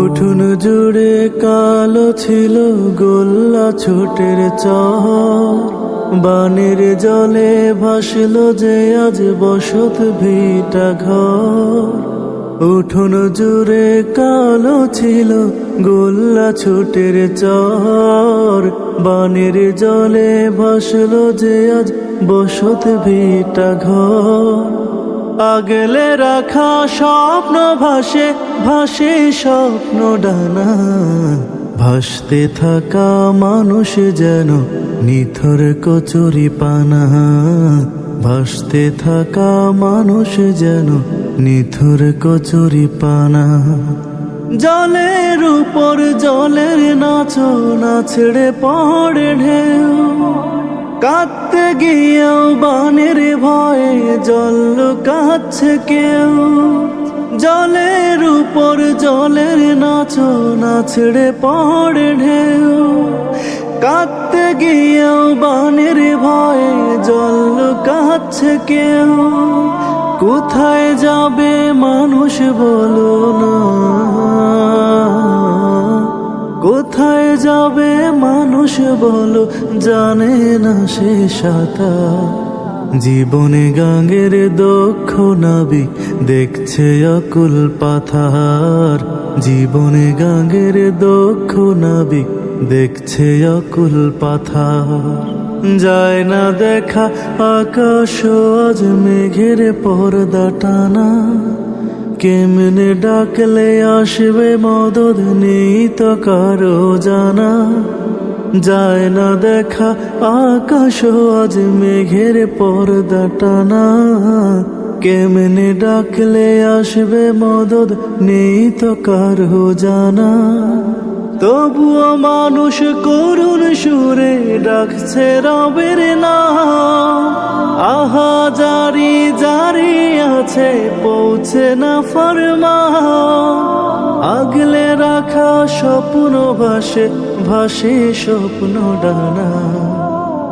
উঠুন জুড়ে কালো ছিল গোল্লা ছোটের চর, বানের জলে ভাসল যে আজ বসত ভিটা ঘর। উঠুন জুড়ে কালো ছিল গোল্লা ছোটের চর, বানের জলে ভাসল যে আজ বসত ভিটা ঘর। আগলে রাখা স্বপ্ন ভাসে ভাসে স্বপ্ন ডানা, ভাসতে থাকা মানুষ যেন নিথর কচুরি পানা। ভাসতে থাকা মানুষ যেন নিথর কচুরি পানা। জলের উপর জলের নাচো না ছেড়ে পড়ে ঢেউ, কাঁদতে গিয়েও বানের ভয়ে জল লুকাচ্ছে কেউ। জলের উপর জলের নাচো না ছেড়ে পড়ে ঢেউ, কাঁদতে গিয়েও বানের ভয়ে জল লুকাচ্ছে কেউ। কোথায় যাবে মানুষ বলো না, কোথায় যাবে মানুষ বলো, জানে না সে সাঁতার। জীবনে গাঙ্গের দক্ষ নাবিক দেখছে অকুল পাথার। জীবনে গাঙ্গের দক্ষ নাবিক দেখছে অকুল পাথার। যায় না দেখা আকাশ আজ মেঘের পর্দা টানা, কেমনে ডাকলে আসবে মদদ নেই তো কারো জানা। যায় না দেখা আকাশ আজ মেঘের পর্দা টানা, কেমনে ডাকলে আসবে মদদ নেই তো কারো জানা। তবুও মানুষ করুণ সুরে ডাকছে রবের নাম। আহা জারি জারি আছে পৌঁছে না ফরমান। আগলে রাখা স্বপ্ন ভাসে ভাসে স্বপ্ন ডানা,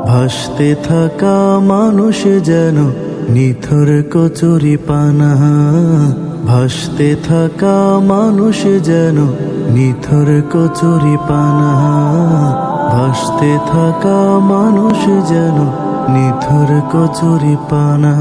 ভাসতে থাকা মানুষ যেন নিথর কচুরি পানা। ভাসতে থাকা মানুষ যেন নিথর কচুরি পানা। ভাসতে থাকা মানুষ যেন নিথর কচুরি পানা।